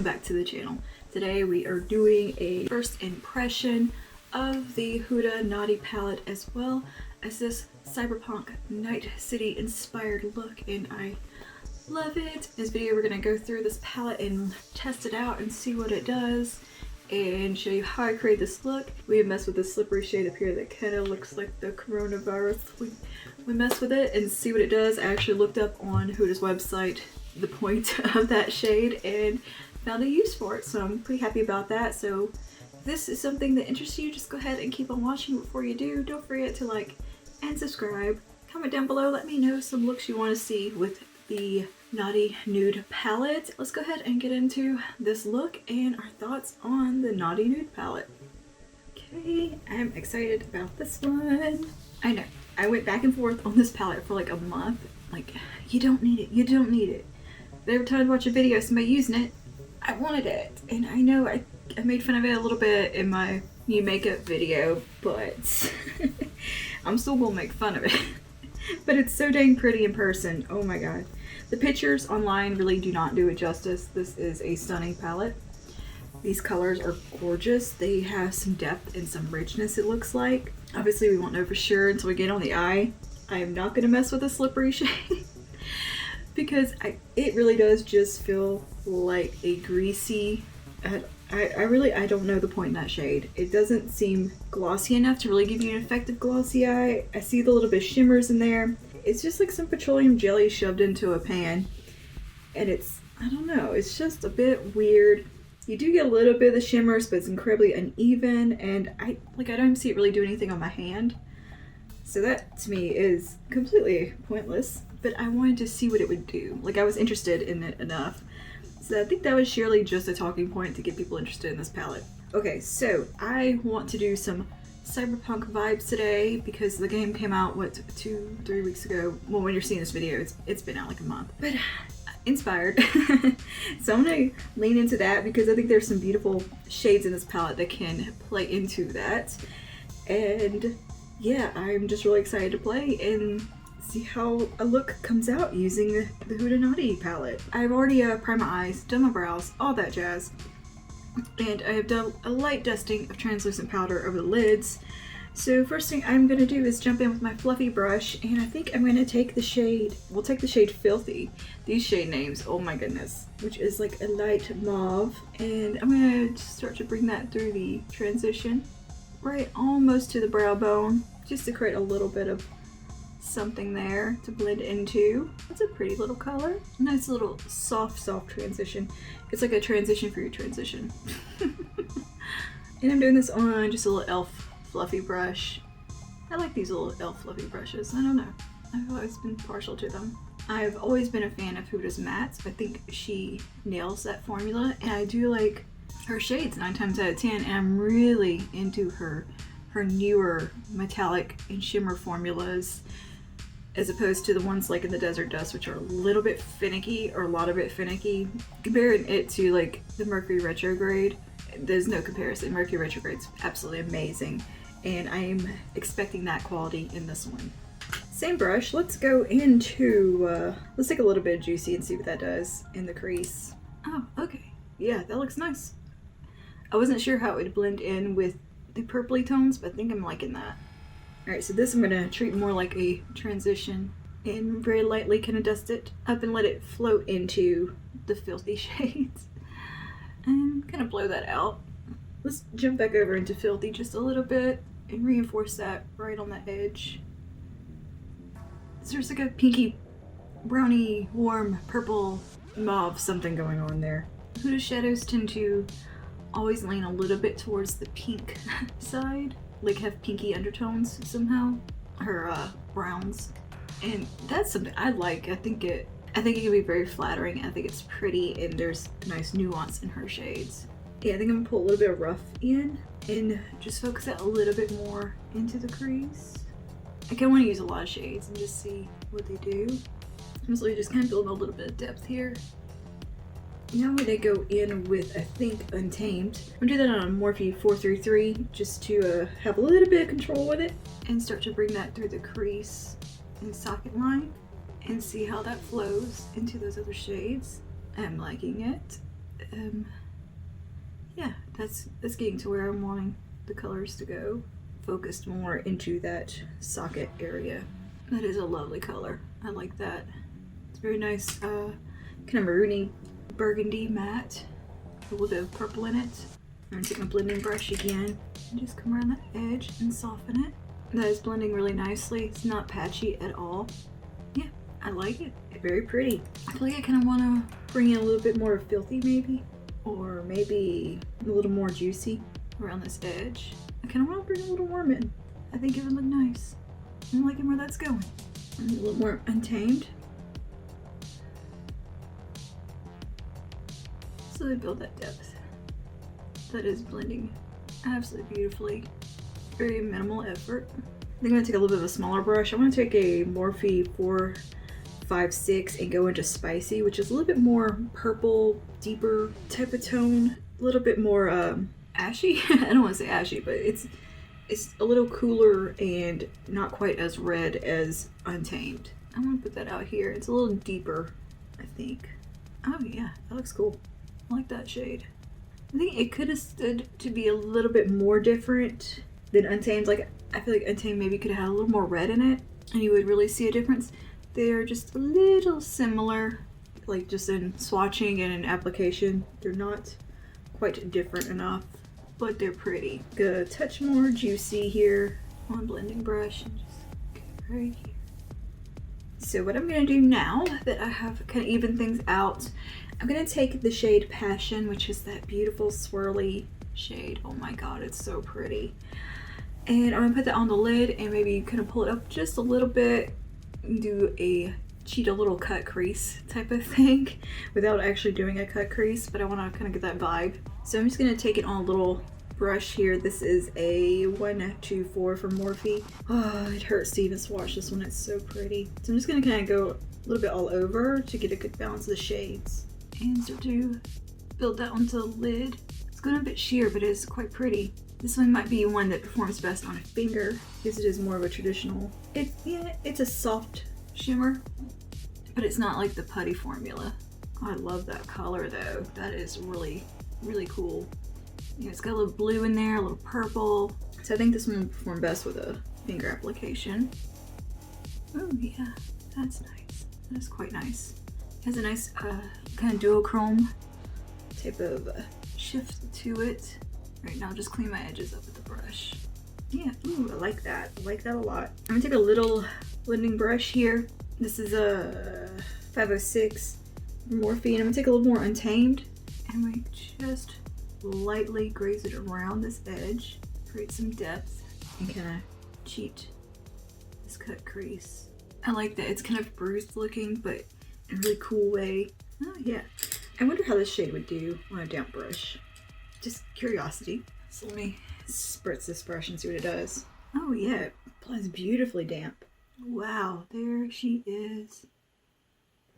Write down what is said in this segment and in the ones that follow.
welcome back to the channel. Today we are doing a first impression of the Huda Naughty palette as well as this Cyberpunk Night City inspired look, and I love it. In this video we're going to go through this palette and test it out and see what it does and show you how I create this look. We mess with this slippery shade up here that kind of looks like the coronavirus. We mess with it and see what it does. I actually looked up on Huda's website the point of that shade and found a use for it, so I'm pretty happy about that. So if this is something that interests you, just go ahead and keep on watching. Before you do, don't forget to like and subscribe. Comment down below, let me know some looks you want to see with the Naughty Nude palette. Let's go ahead and get into this look and our thoughts on the Naughty Nude palette. Okay, I'm excited about this one. I know, I went back and forth on this palette for like a month. Like, you don't need it, you don't need it. But every time I watch a video of somebody using it, I wanted it. And I know I made fun of it a little bit in my new makeup video, but I'm still gonna make fun of it. But it's so dang pretty in person, oh my god. The pictures online really do not do it justice. This is a stunning palette. These colors are gorgeous. They have some depth and some richness, it looks like. Obviously we won't know for sure until we get on the eye. I am not gonna mess with a slippery shade because it really does just feel like a greasy, I don't know the point in that shade. It doesn't seem glossy enough to really give you an effective glossy eye. I see the little bit of shimmers in there. It's just like some petroleum jelly shoved into a pan, and it's, I don't know, it's just a bit weird. You do get a little bit of the shimmers, but it's incredibly uneven, and I don't see it really do anything on my hand. So that to me is completely pointless, but I wanted to see what it would do. Like, I was interested in it enough. So I think that was surely just a talking point to get people interested in this palette. Okay, so I want to do some Cyberpunk vibes today because the game came out, what, 2-3 weeks ago? Well, when you're seeing this video, it's been out like a month. But inspired. So I'm gonna lean into that because I think there's some beautiful shades in this palette that can play into that. And yeah, I'm just really excited to play and see how a look comes out using the Huda Naughty palette. I've already primed my eyes, done my brows, all that jazz. And I have done a light dusting of translucent powder over the lids. So first thing I'm going to do is jump in with my fluffy brush, and I think I'm going to take the shade, we'll take the shade Filthy. These shade names, oh my goodness, which is like a light mauve. And I'm going to start to bring that through the transition, right almost to the brow bone, just to create a little bit of something there to blend into. That's a pretty little color. Nice little soft transition. It's like a transition for your transition. And I'm doing this on just a little e.l.f. fluffy brush. I like these little e.l.f. fluffy brushes. I don't know. I've always been partial to them. I've always been a fan of Huda's mattes. I think she nails that formula, and I do like her shades 9 times out of 10, and I'm really into her newer metallic and shimmer formulas, as opposed to the ones like in the Desert Dust, which are a little bit finicky, or a lot of it finicky. Comparing it to like the Mercury Retrograde, there's no comparison. Mercury Retrograde's absolutely amazing, and I'm expecting that quality in this one. Same brush, let's go into, let's take a little bit of Juicy and see what that does in the crease. Oh, okay. Yeah, that looks nice. I wasn't sure how it would blend in with the purpley tones, but I think I'm liking that. Alright, so this I'm going to treat more like a transition and very lightly kind of dust it up and let it float into the Filthy shades. And kind of blow that out. Let's jump back over into Filthy just a little bit and reinforce that right on the edge. So there's like a pinky, browny, warm, purple, mauve something going on there. Huda's shadows tend to always lean a little bit towards the pink side, like have pinky undertones somehow. Her browns, and that's something I like. I think it can be very flattering. I think it's pretty, and there's nice nuance in her shades. Yeah, I think I'm gonna pull a little bit of rough in and just focus that a little bit more into the crease. I kind of want to use a lot of shades and just see what they do. I'm slowly just kind of building a little bit of depth here. Now I'm going to go in with, I think, Untamed. I'm going to do that on a Morphe 433 just to have a little bit of control with it and start to bring that through the crease and socket line and see how that flows into those other shades. I'm liking it. yeah, that's getting to where I'm wanting the colors to go. Focused more into that socket area. That is a lovely color. I like that. It's very nice, kind of maroony burgundy matte. A little bit of purple in it. I'm gonna take my blending brush again and just come around the edge and soften it. That is blending really nicely. It's not patchy at all. Yeah, I like it. Very pretty. I feel like I kind of want to bring in a little bit more filthy maybe, or maybe a little more juicy around this edge. I kind of want to bring a little warm in. I think it would look nice. I'm liking where that's going. And a little more untamed. So they build that depth. That is blending absolutely beautifully. Very minimal effort. I think I'm going to take a little bit of a smaller brush. I want to take a Morphe 456 and go into Spicy, which is a little bit more purple, deeper type of tone. A little bit more ashy. I don't want to say ashy, but it's a little cooler and not quite as red as Untamed. I'm going to put that out here. It's a little deeper, I think. Oh yeah, that looks cool. I like that shade. I think it could have stood to be a little bit more different than Untamed. Like, I feel like Untamed maybe could have had a little more red in it and you would really see a difference. They're just a little similar, like just in swatching and in application. They're not quite different enough, but they're pretty. Gonna touch more juicy here on blending brush and just get right here. So what I'm gonna do now that I have kind of evened things out, I'm gonna take the shade Passion, which is that beautiful swirly shade. Oh my god, it's so pretty. And I'm gonna put that on the lid and maybe kind of pull it up just a little bit and do a cheat a little cut crease type of thing without actually doing a cut crease, but I want to kind of get that vibe. So I'm just gonna take it on a little brush here. This is a 124 from Morphe. Oh, it hurts to even swatch this one. It's so pretty. So I'm just gonna kind of go a little bit all over to get a good balance of the shades and start to build that onto the lid. It's going a bit sheer, but it is quite pretty. This one might be one that performs best on a finger because it is more of a traditional. It's a soft shimmer, but it's not like the putty formula. Oh, I love that color though. That is really, really cool. Yeah, it's got a little blue in there, a little purple. So I think this one will perform best with a finger application. Oh yeah, that's nice. That is quite nice. It has a nice kind of duochrome type of shift to it. Right now, just clean my edges up with the brush. Yeah, ooh, I like that. I like that a lot. I'm gonna take a little blending brush here. This is a 506 Morphe, and I'm gonna take a little more Untamed, and we just lightly graze it around this edge, create some depth, and kind of cheat this cut crease. I like that it's kind of bruised looking, but in a really cool way. Oh yeah. I wonder how this shade would do on a damp brush. Just curiosity. So let me spritz this brush and see what it does. Oh yeah, it applies beautifully damp. Wow, there she is.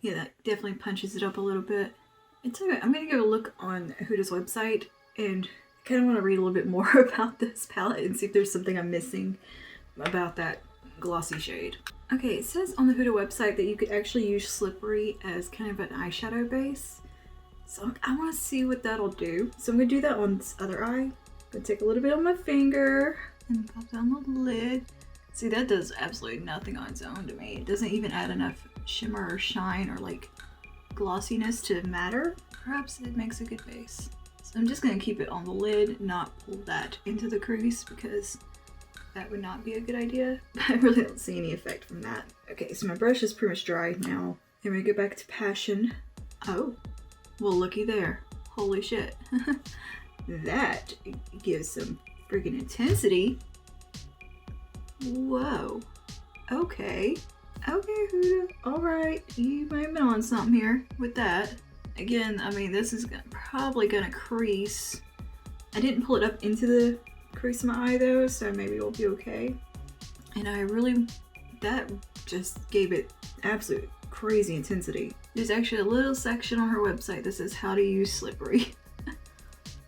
Yeah, that definitely punches it up a little bit. It's okay. I'm gonna go look on Huda's website and kind of want to read a little bit more about this palette and see if there's something I'm missing about that glossy shade. Okay, it says on the Huda website that you could actually use Slippery as kind of an eyeshadow base. So I want to see what that'll do. So I'm going to do that on this other eye. I'm going to take a little bit on my finger and pop down the lid. See, that does absolutely nothing on its own to me. It doesn't even add enough shimmer or shine or like glossiness to matter. Perhaps it makes a good base. So I'm just going to keep it on the lid, not pull that into the crease because that would not be a good idea. I really don't see any effect from that. Okay, so my brush is pretty much dry now. I'm going to go back to Passion. Oh. Well, looky there. Holy shit. That gives some freaking intensity. Whoa. Okay. Okay, Huda. Alright. You might have been on something here with that. Again, I mean, this is probably gonna crease. I didn't pull it up into the crease of my eye though, so maybe it'll be okay. And that just gave it absolute crazy intensity. There's actually a little section on her website that says how to use Slippery.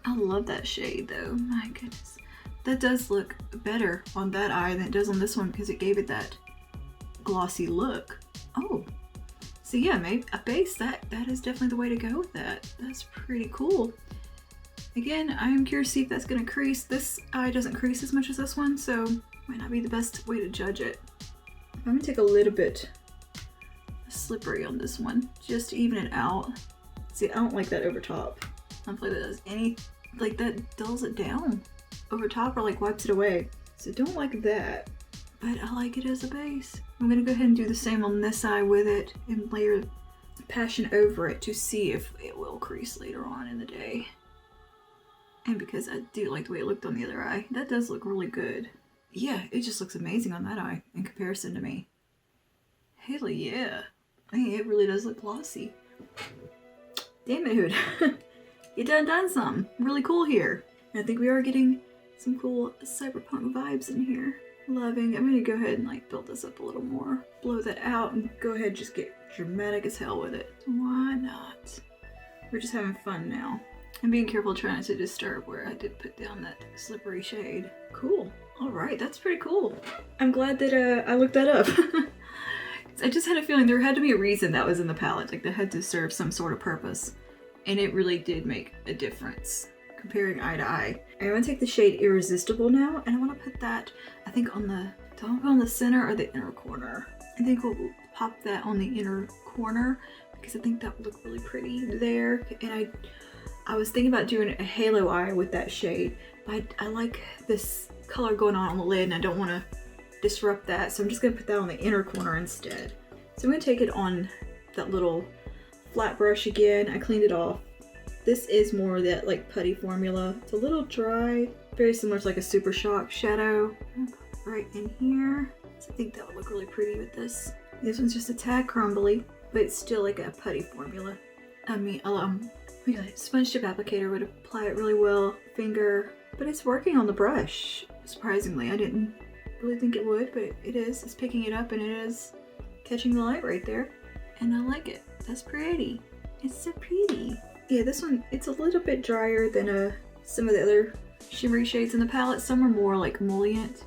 I love that shade though. My goodness. That does look better on that eye than it does on this one because it gave it that glossy look. Oh, So yeah, maybe a base, that is definitely the way to go with that. That's pretty cool. Again, I am curious to see if that's gonna crease. This eye doesn't crease as much as this one, so might not be the best way to judge it. I'm gonna take a little bit slippery on this one, just to even it out. See, I don't like that over top. I don't feel like that does any, like that dulls it down. Over top or like wipes it away. So don't like that, but I like it as a base. I'm gonna go ahead and do the same on this eye with it and layer Passion over it to see if it will crease later on in the day. And because I do like the way it looked on the other eye, that does look really good. Yeah, it just looks amazing on that eye in comparison to me. Hell yeah. I mean, it really does look glossy. Damn it, Huda. You done something really cool here. And I think we are getting some cool cyberpunk vibes in here. Loving. I'm gonna go ahead and like build this up a little more. Blow that out and go ahead and just get dramatic as hell with it. Why not? We're just having fun now. I'm being careful trying not to disturb where I did put down that slippery shade. Cool. Alright, that's pretty cool. I'm glad that I looked that up. I just had a feeling there had to be a reason that was in the palette. Like, that had to serve some sort of purpose. And it really did make a difference. Comparing eye to eye. I'm going to take the shade Irresistible now, and I want to put that, I think on the, do I want to put on the center or the inner corner? I think we'll pop that on the inner corner, because I think that would look really pretty there. And I was thinking about doing a halo eye with that shade, but I like this color going on the lid, and I don't want to disrupt that, so I'm just going to put that on the inner corner instead. So I'm going to take it on that little flat brush again. I cleaned it off. This is more of that like putty formula. It's a little dry, very similar to like a Super Shock shadow. Right in here. So I think that would look really pretty with this. This one's just a tad crumbly, but it's still like a putty formula. I mean, we got a sponge tip applicator would apply it really well. Finger, but it's working on the brush. Surprisingly, I didn't really think it would, but it is. It's picking it up and it is catching the light right there. And I like it. That's pretty. It's so pretty. Yeah, this one, it's a little bit drier than some of the other shimmery shades in the palette. Some are more like emollient.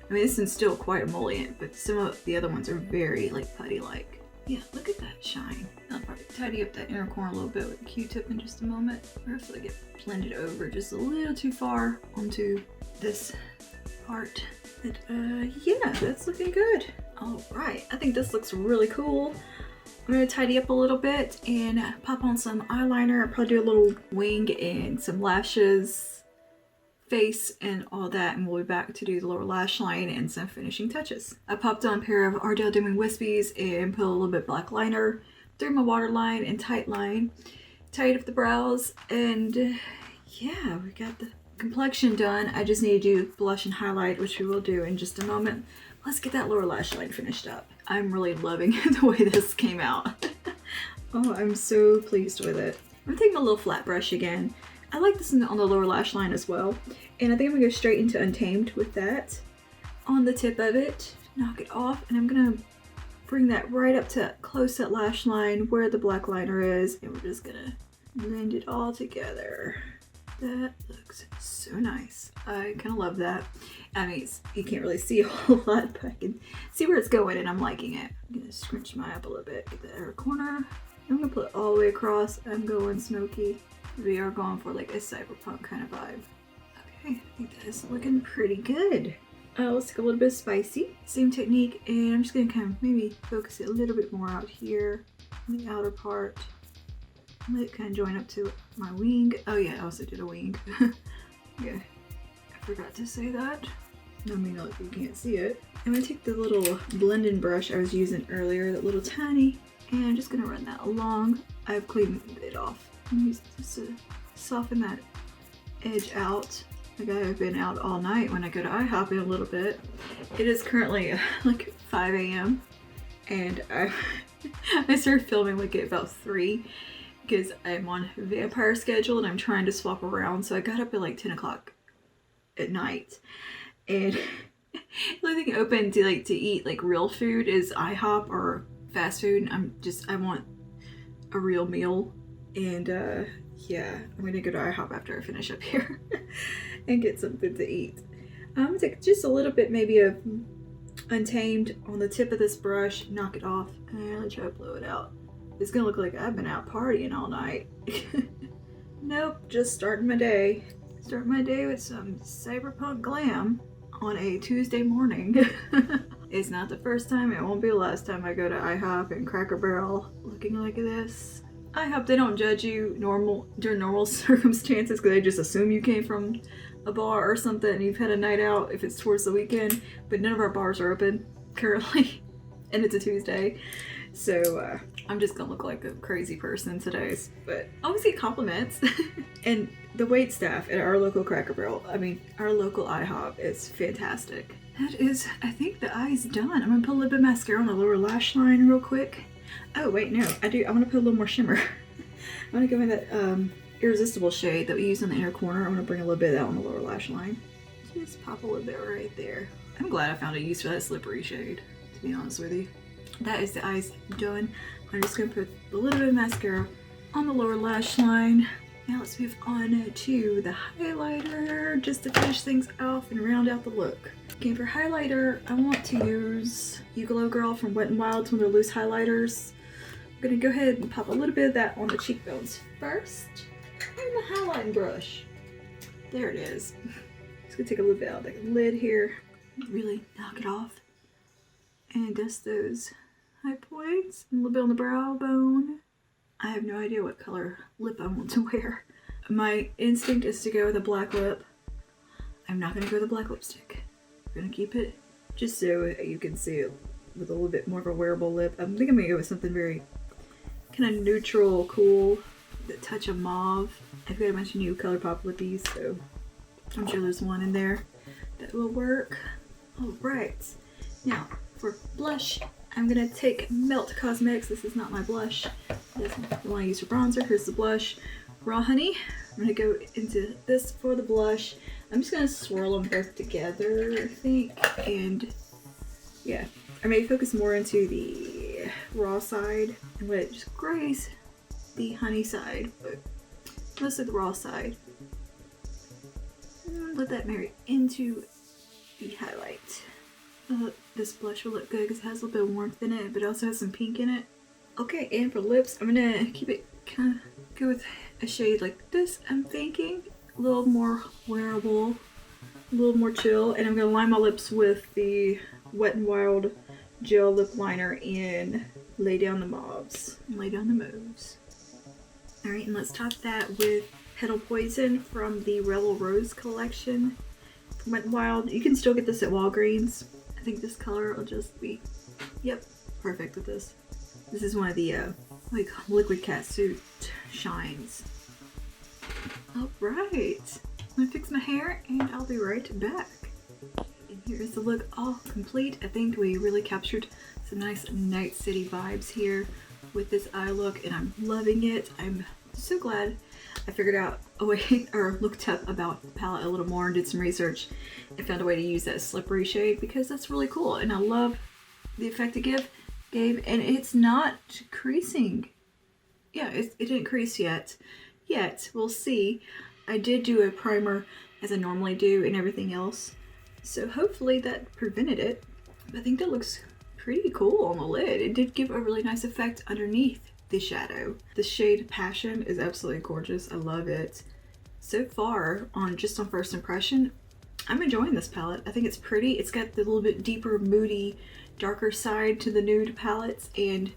I mean, this one's still quite emollient, but some of the other ones are very like putty-like. Yeah, look at that shine. I'll probably tidy up that inner corner a little bit with a Q-tip in just a moment. Or if I get blended over just a little too far onto this part. But yeah, that's looking good. All right, I think this looks really cool. I'm going to tidy up a little bit and pop on some eyeliner. I'll probably do a little wing and some lashes, face, and all that, and we'll be back to do the lower lash line and some finishing touches. I popped on a pair of Ardell Dimming Wispies and put a little bit black liner through my waterline and tight line. Tied up the brows, and yeah, we got the complexion done. I just need to do blush and highlight, which we will do in just a moment. Let's get that lower lash line finished up. I'm really loving the way this came out. Oh, I'm so pleased with it. I'm gonna take my little flat brush again. I like this on the lower lash line as well. And I think I'm gonna go straight into Untamed with that. On the tip of it, knock it off, and I'm gonna bring that right up to close that lash line where the black liner is, and we're just gonna blend it all together. That looks so nice. I kind of love that. I mean, you can't really see a whole lot, but I can see where it's going, and I'm liking it. I'm gonna scrunch my eye up a little bit, get that inner corner. I'm gonna put it all the way across. I'm going smoky. We are going for like a cyberpunk kind of vibe. Okay, I think that is looking pretty good. Let's take a little bit of spicy. Same technique, and I'm just gonna kind of maybe focus it a little bit more out here in the outer part. Let it kind of join up to my wing. Oh yeah, I also did a wing. Yeah, I forgot to say that. Let me know if you can't see it. I'm gonna take the little blending brush I was using earlier, that little tiny, and I'm just gonna run that along. I've cleaned it off. I'm using this to soften that edge out. Like, I've been out all night when I go to IHOP a little bit. It is currently like 5 a.m. and I started filming like at about 3 because I'm on a vampire schedule and I'm trying to swap around. So I got up at like 10 o'clock at night, and the only thing open to like to eat like real food is IHOP or fast food. I want a real meal, and yeah, I'm gonna go to IHOP after I finish up here and get something to eat. I'm gonna take just a little bit maybe of Untamed on the tip of this brush, knock it off, and I'll try to blow it out. it's gonna look like I've been out partying all night. Nope, just starting my day. Start my day with some cyberpunk glam on a Tuesday morning. It's not the first time, it won't be the last time I go to IHOP and Cracker Barrel looking like this. I hope they don't judge you during normal circumstances because they just assume you came from a bar or something and you've had a night out if it's towards the weekend, but none of our bars are open currently and it's a Tuesday. So I'm just gonna look like a crazy person today, but I always get compliments. And the wait staff at our local Cracker Barrel, I mean our local IHOP, is fantastic. That is, I think the eye's done. I'm gonna put a little bit of mascara on the lower lash line real quick. Oh wait, no, I wanna put a little more shimmer. I'm gonna go in that Irresistible shade that we use on the inner corner. I'm gonna bring a little bit of that on the lower lash line. Just pop a little bit right there. I'm glad I found a use for that slippery shade, to be honest with you. That is the eyes done. I'm just gonna put a little bit of mascara on the lower lash line. Now let's move on to the highlighter, just to finish things off and round out the look. Okay, for highlighter, I want to use You Glow Girl from Wet n Wild, one of their loose highlighters. I'm gonna go ahead and pop a little bit of that on the cheekbones first. And the highlighting brush. There it is. Just gonna take a little bit out of the lid here, really knock it off, and dust those high points, and a little bit on the brow bone. I have no idea what color lip I want to wear. My instinct is to go with a black lip. I'm not gonna go with a black lipstick. I'm gonna keep it just so you can see it with a little bit more of a wearable lip. I think I'm gonna go with something very kind of neutral, cool, the touch of mauve. I've got a bunch of new ColourPop lippies, so I'm sure there's one in there that will work. Alright, now for blush, I'm gonna take Melt Cosmetics. This is not my blush. This is the one I use for bronzer. Here's the blush. Raw Honey. I'm gonna go into this for the blush. I'm just gonna swirl them both together, I think. And yeah, I may focus more into the raw side and let it just graze the honey side, but mostly the raw side. And let that marry into the highlight. This blush will look good because it has a little bit of warmth in it, but it also has some pink in it. Okay, and for lips, I'm gonna keep it kind of go with a shade like this. I'm thinking a little more wearable, a little more chill, and I'm gonna line my lips with the Wet n Wild gel lip liner and lay down the mauves and lay down the mauves. All right, and let's top that with Petal Poison from the Rebel Rose collection from Wet n Wild. You can still get this at Walgreens. I think this color will just be, yep, perfect with this. This is one of the like liquid catsuit shines. All right, I'm gonna fix my hair and I'll be right back. And here's the look all complete. I think we really captured some nice Night City vibes here with this eye look, and I'm loving it. I'm so glad I figured out a way, or looked up about the palette a little more and did some research and found a way to use that slippery shade, because that's really cool and I love the effect it gave, and it's not creasing. Yeah, it didn't crease yet. We'll see. I did do a primer as I normally do and everything else, so hopefully that prevented it. But I think that looks pretty cool on the lid. It did give a really nice effect underneath the shadow. The shade Passion is absolutely gorgeous. I love it. So far, just on first impression, I'm enjoying this palette. I think it's pretty. It's got the little bit deeper, moody, darker side to the Nude palettes, and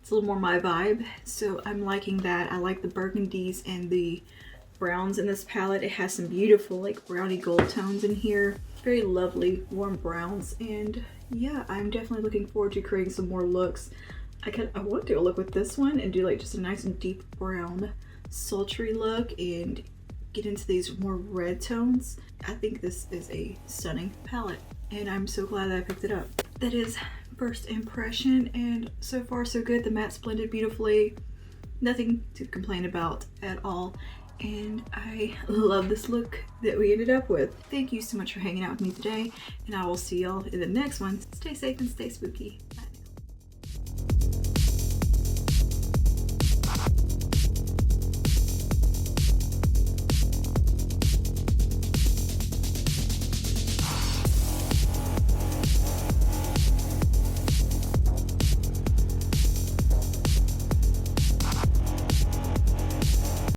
it's a little more my vibe, so I'm liking that. I like the burgundies and the browns in this palette. It has some beautiful like browny gold tones in here. Very lovely warm browns, and yeah, I'm definitely looking forward to creating some more looks. I want to do a look with this one and do like just a nice and deep brown sultry look and get into these more red tones. I think this is a stunning palette and I'm so glad that I picked it up. That is first impression, and so far so good. The mattes blended beautifully. Nothing to complain about at all. And I love this look that we ended up with. Thank you so much for hanging out with me today, and I will see y'all in the next one. Stay safe and stay spooky. Bye.